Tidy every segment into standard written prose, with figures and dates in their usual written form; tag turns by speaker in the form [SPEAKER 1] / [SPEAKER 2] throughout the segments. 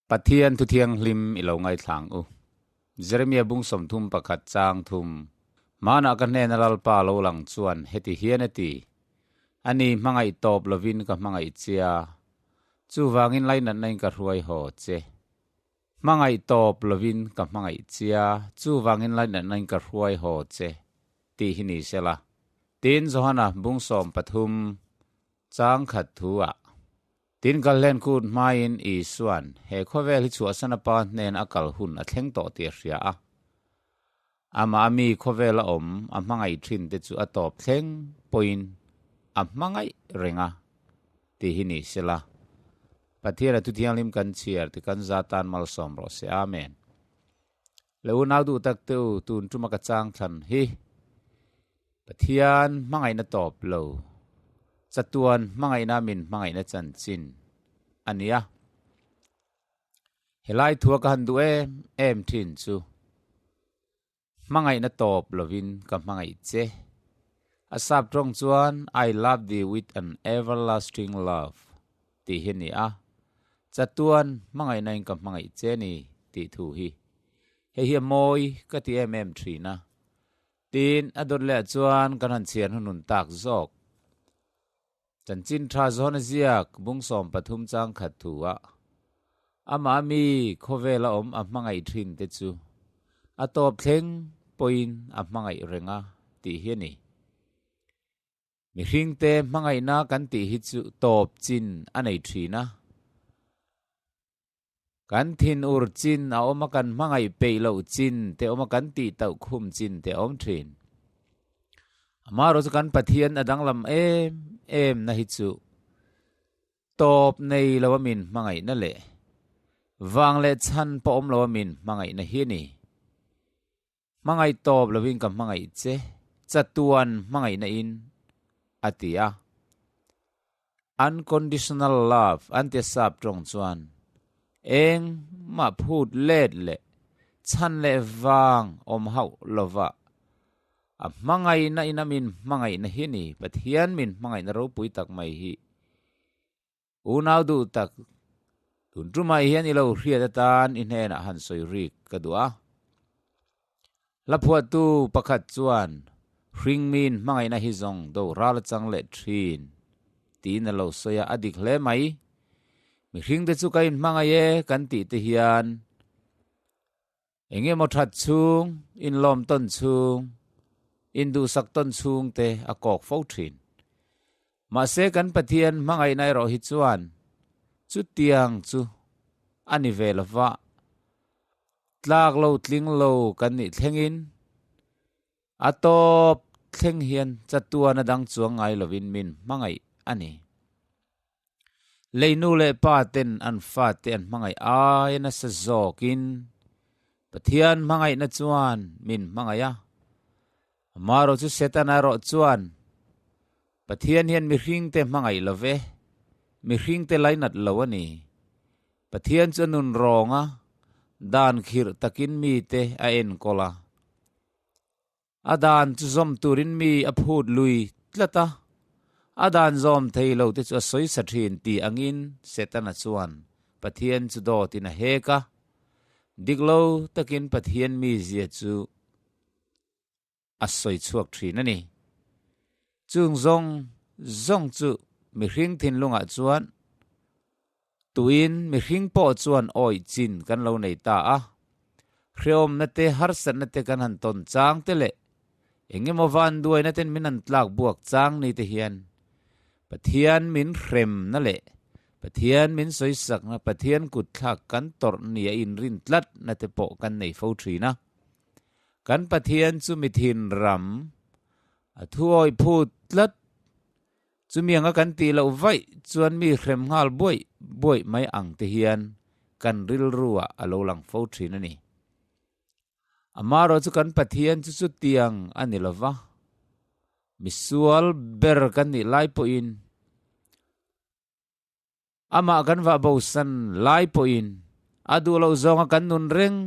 [SPEAKER 1] Pathian tu thiang lim ilo ngai thlang u Jeremia bung som thum pakhat chang thum mana kan ne naral pa lo lang chuan heti hian ati ani mangai top lovin ka mangai chia chu wangin lai nan nei ka ruai ho che mangai top lovin ka mangai chia chu wangin lai nan nei ka ruai ho che ti hini sela tin johana bung som pathum chang khat thua tin kal len kut main I suan he khovel hi chu asana pa nen akal hun a thleng to ti ria a ama mi khovel om amangai thin te chu atop thleng point amangai renga ti hini sela pathian tu thiang lim kan chiar ti kan zatan mal som ro se amen leunau du tak tu tun tuma ka chang than hi pathian mangai na top lo Chatuan Hmangaihna-1 mangai na chan chin ania helai thua ka han du em thin chu mangai na top lovin ka mangai che asap trong chuan I love thee with an everlasting love ti hini a Chatuan mangai na ka mangai che ni ti thu hi he moi ka ti em thina tin ador le chuan kan han chian hunun tak zok chan chin tha zon ziak bung som pathum chang khat thua ama mi khovela om amangai thin te chu atop thleng point amangai renga ti hiani mi hring te mangai na kan ti hi chu top chin anei thina kan thin ur chin a oma kan mangai peilo chin te oma kan ti tau khum chin te om thin amaro chu kan pathian adang lam em na hi chu top nei lawamin mangai na le wang le chan po om lawamin mangai na hi ni mangai top lawin ka mangai che Chatuan mangai na in atia unconditional love ante sap trong chuan eng ma phut let le chan le wang om hau lova mangai na inamin mangai na hi ni pathian min mangai na ropui tak mai hi unau du tak tun trumai hian ilo hria tan in hena han soi rik kadua laphua tu pakhat chuan hring min mangai na hi zong do ral chang le thin tin lo soya adik hle mai mi hring te chu kain mangai e kan ti te hian enge mo that chung in lom ton chung Indu sakton chung te akok fo thin ma se kan pathian mangai nai ro hi chuan chu tiang chu ani velwa tlak lo tling lo kan ni thlengin atop thleng hian Chatuan adang chuang ngai lovin min mangai ani leinu le pa ten an fa te an mangai ai na sa zokin pathian mangai na chuan min mangaya amaro chu setana ro chuan pathian hian mi hring te mangai love mi hring te lainat lawani pathian chu nun ronga dan khir takin mi te a en kola adan chu zom turin mi aphut lui tlata adan zom theilo te chu soi sathin ti angin setana chuan pathian chu do tina heka diglo takin pathian mi zia chu asoi chuak thina ni chung zong chu mi hring thin lunga chuan tuin mi hring po chuan oi chin kan lo nei ta a hreom na te har san na te kan han ton chang te le engemaw van duai na ten min an tlak buak chang nei te hian pathian min hrem na le pathian min soi sak na pathian kut thak kan tor nia in rin tlat na te po kan nei fo thina kan pathian chu Mitin ram athuoi phut tlat chu mianga kan ti lo vai chuan mi hrem ngal boi mai ang te hian kan ril ruwa alo lang fo thin ani amaro chu kan pathian chu tiang ani lova misual ber kan ni lai po in ama kan va bo san lai po in adu lo zonga kan nun reng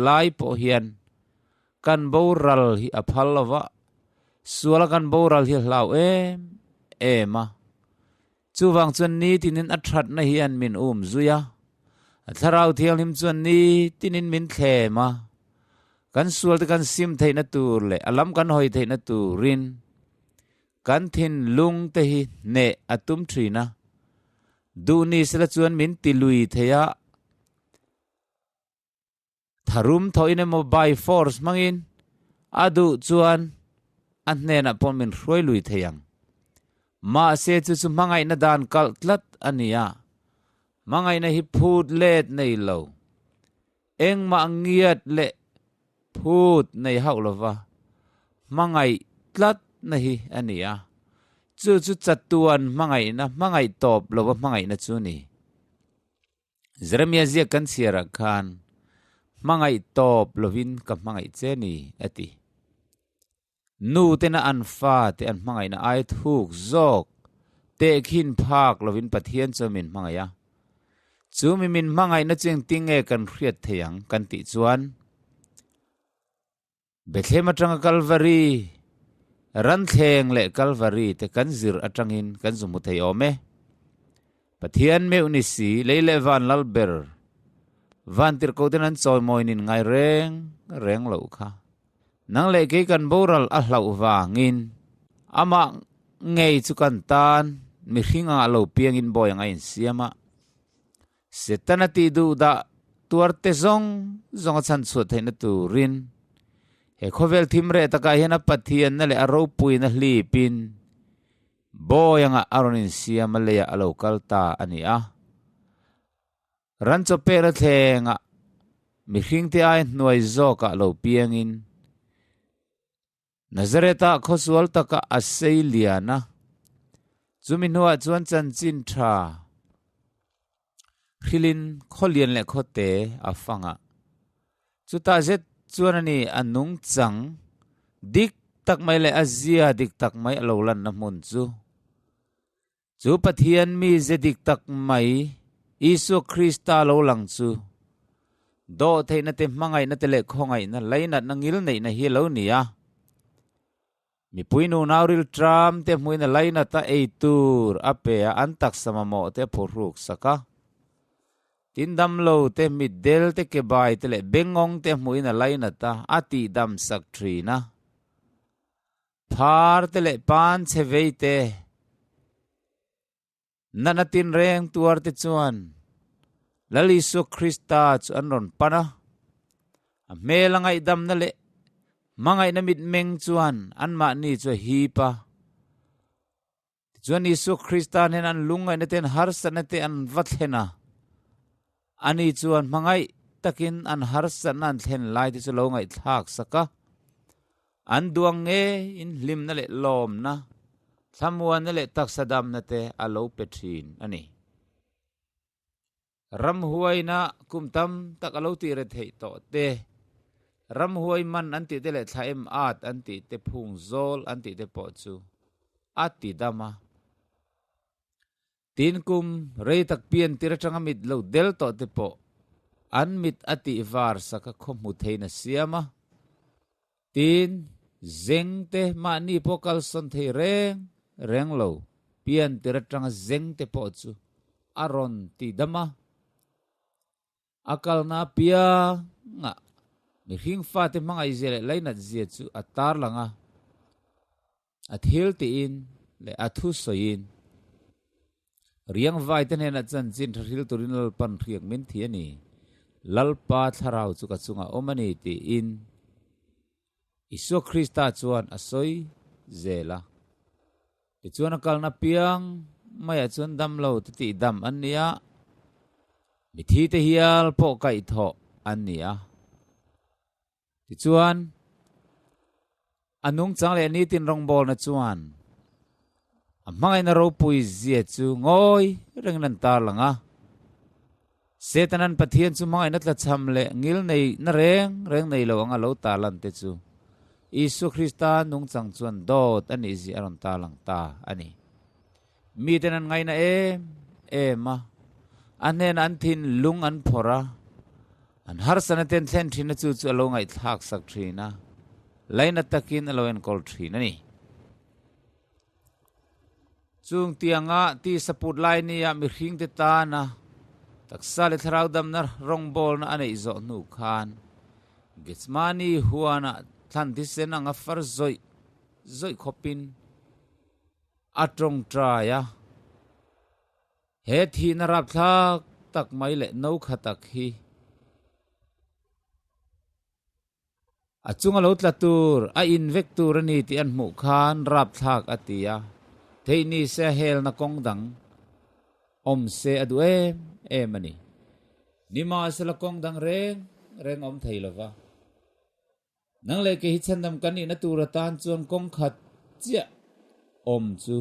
[SPEAKER 1] lai po hian kan boral hi aphal lova suala kan boral hi hlau ema chuwang chun ni tinin athat na hian min zuya tharau thiang him chuan ni tinin min the ma kan sual te kan sim thei na tur le alam kan hoi thei na turin kan thin lung te hi ne atum thina du ni sela chuan min tilui theya tharum thoine mo by force mangin adu chuan an ne na pon min hroi lui theyang ma se chu chu mangai na dan kal tlat ania mangai na hi phut let nei lo eng ma ngiat le phut nei hau lova mangai tlat na hi ania chu chu chatuan mangai top lova mangai na chu ni Jeremia zia kan siara khan mangai top lovin ka mangai che ni ati nu te na an fa te an mangai na ai thuk zok te khin phak lovin pathian chomin mangaya chu mi min mangai na cheng tinge kan hriat theyang kan ti chuan Bethlehem atang Calvary ran thleng le Calvary te kan zir atangin kan zumu thei ome pathian me unisi leile van lalber van tir ko ten an choi moinin ngai reng lo kha nang le ke kan boral a hlau wangin ama ngei chu kan tan mi hinga lo piang in boy ngai siama setanati du da tuarte zong chan chu theina turin he khovel thimre taka hena pathian na le ropui na hlipin boyanga aronin siama le ya local ta ani a rancho pera thenga mi hing te ai nuai zo ka lo piangin Nazareta khoswal taka aseliana zumi nuwa chuan chan chin tha khilin kholian le khote afanga chuta zet chuan ani anung chang dik tak mai le azia dik tak mai alolan na mun chu pathian mi zedik tak mai Isu Krista lo lang chu do theina te mangai na te le khongai na laina na ngil nei na hi lo nia mi puinu nauril tram te muina laina ta eitur ape antak samamo te phuruk saka tindam lo te midel te ke bai te le bengong te muina laina ta ati dam sak trina phar te le pan chevei te nanatin reng tuar te chuan lalisu Krista chu anron pana a melangai dam na le mangai na mit meng chuan anma ni chu hi pa chuan Isu Krista nen an lungai na ten har san te an vathena ani chuan mangai takin an har san an thlen lai ti chu lo ngai thak saka an duang nge in lim na le lom na thamuan na le taksadam na te alo petrin ani ram huai na kumtam tak alo ti re thei to te ram huai man anti te le thaim at anti te phung zol anti te po chu ati dama tin kum rei tak pian tira tanga mit lo del to te po an mit ati var saka khomu theina siama tin zeng te ma ni pokal son thei reng lo pian tira tanga zeng te po chu aron ti dama akal na pia nga mi hing fa te mangai zele laina zia chu atar langa athil ti in le athu soin riang vai ten hena chan chin thil turinal pan riang min thiani lalpa tharau chu ka chunga omani ti in Isu Krista chuan asoi zela ti chuan akal na piang maya chuan dam lo ti dam ania mi thi te hial po kai tho ania ti chuan anung chang le ni tin rong bol na chuan amangai na ropui zia chu ngoi reng nan tar langa setanan pathian chu mangai na tla cham le ngil nei na reng nei lo anga lo ta lan te chu Isu Krista nung chang chuan dot ani zi aron ta lang ta ani mi tenan ngai na ma anen an thin lung an phora an har sanaten thlen thina chu alo ngai thak sak thina laina takin alo en kol thina ni chung tianga ti saput lai ni ya mi hring te tana taksa le tharau damna rong bol na anei zo nu khan Getsmani huana than disen anga far zoi khopin atrong traya he thi na rap thak tak mai le no khatak hi achunga lo tlatur a invectur ani ti an mu khan rap thak atia theini se hel na kong dang om se adu em ani nima se la kong dang reng om theilova nang le ke hi chandam kani na tura tan chuan kong khat chia om chu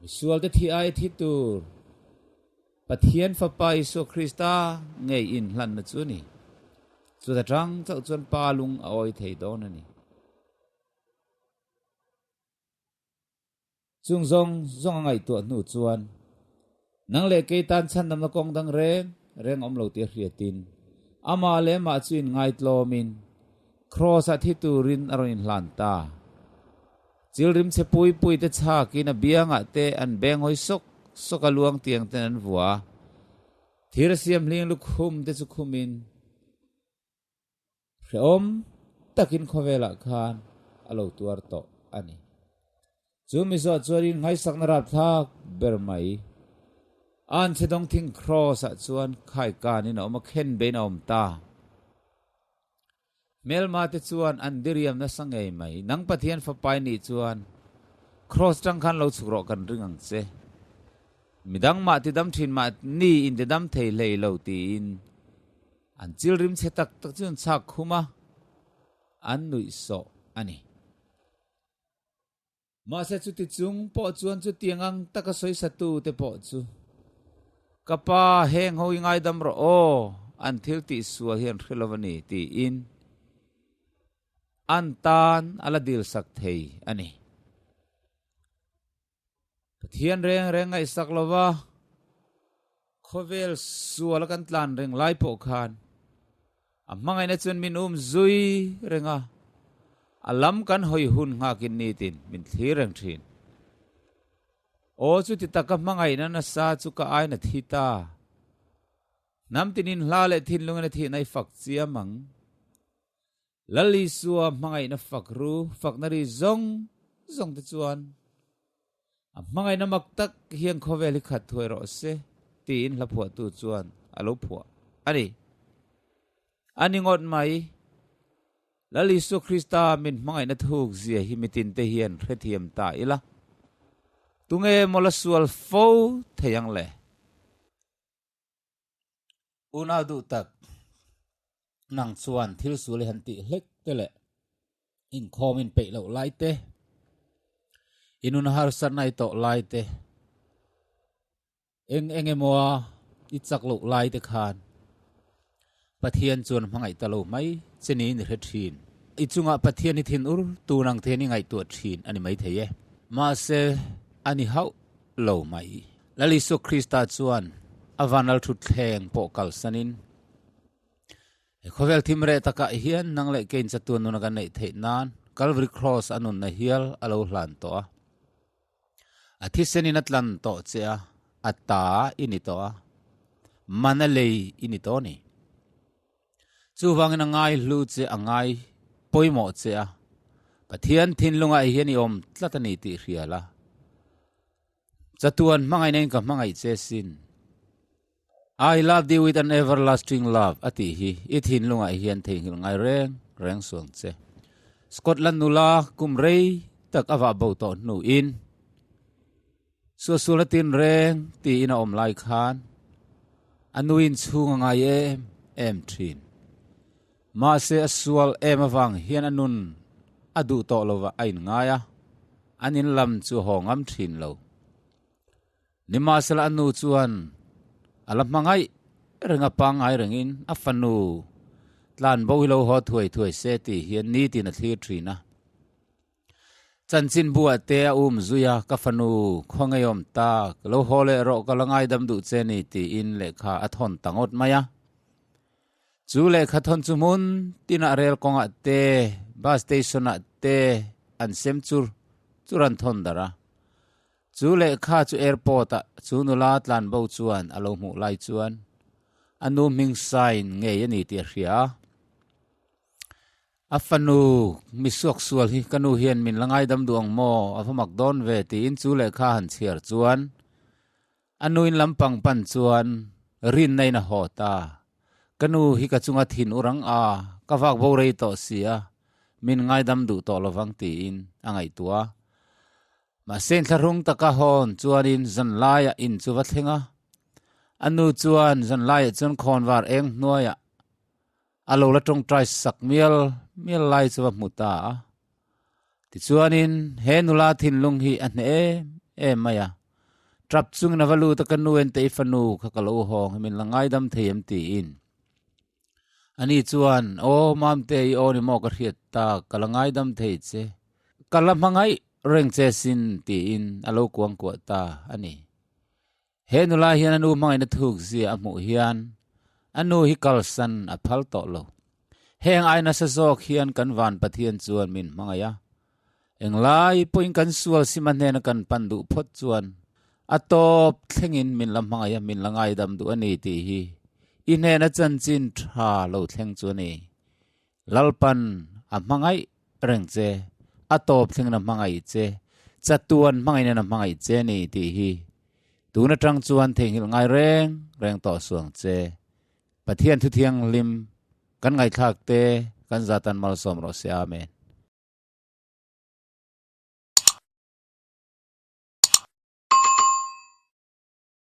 [SPEAKER 1] visual te thi ai thi tur pathian fa pai so Krista ngei in hlan na chu ni chu da tang chau chuan palung a oi thei don ani chung zong ngai tu nu chuan nang le ke tan chandam na kong dang reng om lo ti hriatin ama le ma chuin ngai tlomin cross at hiturin aron lanta chilrim se pui te cha kina bianga te an beng hoi sok aluang tiang ten an vua thir siam ling lukhum te chu khumin om takin khovela khan alo tuar to ani chumi zo chuarin ngai sakna rap thak bermai an chedong thing cross at chuan khai kanin oma khen be na om ta Melma te chuan an diriam na sangai mai nang pathian fa pai ni chuan cross tang khan lo chukro kan ringang che midang ma ti dam thin ma ni in de dam thei lei lo ti in an chilrim che tak chun chak khuma an nui so ani ma se chu ti chung po chuan chu tiangang taka soi satu te po chu kapa heng hoi ngai dam ro o an thil ti sual hian khilawani ti in Antan aladil sak thei ani pathian reng ai sak lova khovel sual kan tlan reng lai po khan amangai na chun min zui renga alam kan hoi hun nga kin ni tin min thireng thin o chu ti taka mangai na sa chu ka ai na thita nam tinin hla le thin lunga na thi nai fak chia mang lali suwa mangai na fak nari zong te chuan mangai na maktak hiang khoveli khat thoi ro se tin la phua tu chuan alo phua ani ngot mai lali su Krista min mangai na thuk zia hi mitin te hian rethiam ta ila tunge mola sual fo theyang le una du tak nang chuan thil su le han ti hlek te le in khom in pe lo lai te inun har san nai to lai te enge moa i chak lo lai te khan pathian chuan hmangai ta lo mai cheni ni re thin i chunga pathian ni thin ur tu nang the ni ngai tu thin ani mai theye ma se ani hau lo mai lali su Krista chuan avanal thu thleng po kal sanin khovel thimre taka hian nang le kein chatuan nu nagan nei thei nan Calvary cross anun na hial alo hlan to athi senin atlan to chea ata ini to manalei ini to ni chuwang na ngai hlu che angai poimo chea pathian thin lunga hian i om tlatani ti hriala chatuan mangai nei ka mangai che sin I love thee with an everlasting love ati hi ithin lunga hian thei ngai reng suang che Scotland nula kumrei tak awa bo to nu in sulatin reng ti ina om lai khan anuin chunga ngai em thin ma se asual em awang hian anun adu to lova ain ngaya anin lam chu hongam thin lo nima sala anu chuan alam mangai renga pangai rengin afanu tlan boilo ho thuai se ti hian ni ti na thlir thina chanchin bua te zuya kafanu khongayom ta lo hole ro kalangai dam du cheni ti in lekha athon tangot maya chu lekha thon chumun tina rel konga te bus station te an semchur churan thon dara chú lệ kha chú airport à chú nu la tlan bo chuan alo mu lai chuan anu ming sign nge yani ti ria afanu misuak sual hi kanu hian min langai dam duang mo afamak don ve ti in chu le kha han chiar chuan anu in lampang pan chuan rin nei na hota kanu hi ka chunga thin urang a kawak bo rei to sia min ngai dam du to lowang ti in angai tua ma sen tharung taka hon chuan in zan laia in chuwa thlenga anu chuan zan laia chuan khon war eng hnuaia alo la tong trai sak miel lai chuwa muta ti chuan in he nula thin lung hi an e maya trap chung na valu ta kanu en te fanu kha kalo hong min langai dam theim ti in ani chuan o mam te I o ni mo ka riat ta kalangai dam thei che kalam hangai reng che sin ti in alo kuang ko ta ani he nula hian anu mangai na thuk zia amu hian anu hi kalsan a phal to lo heng aina sa zok hian kan van pathian chuan min mangaya englai poin kan sual siman hena kan pandu phot chuan atop thlengin min lam mangaya min langai dam du ani ti hi inena chan chin tha lo thleng chu ni lalpan a mangai reng che atop thleng na mangai che chatuan hmangaihna na mangai che ni ti hi tuna tang chuan theng hil ngai reng to suang che pathian thu thiang lim kan ngai thak te kan zatan mal som ro se amen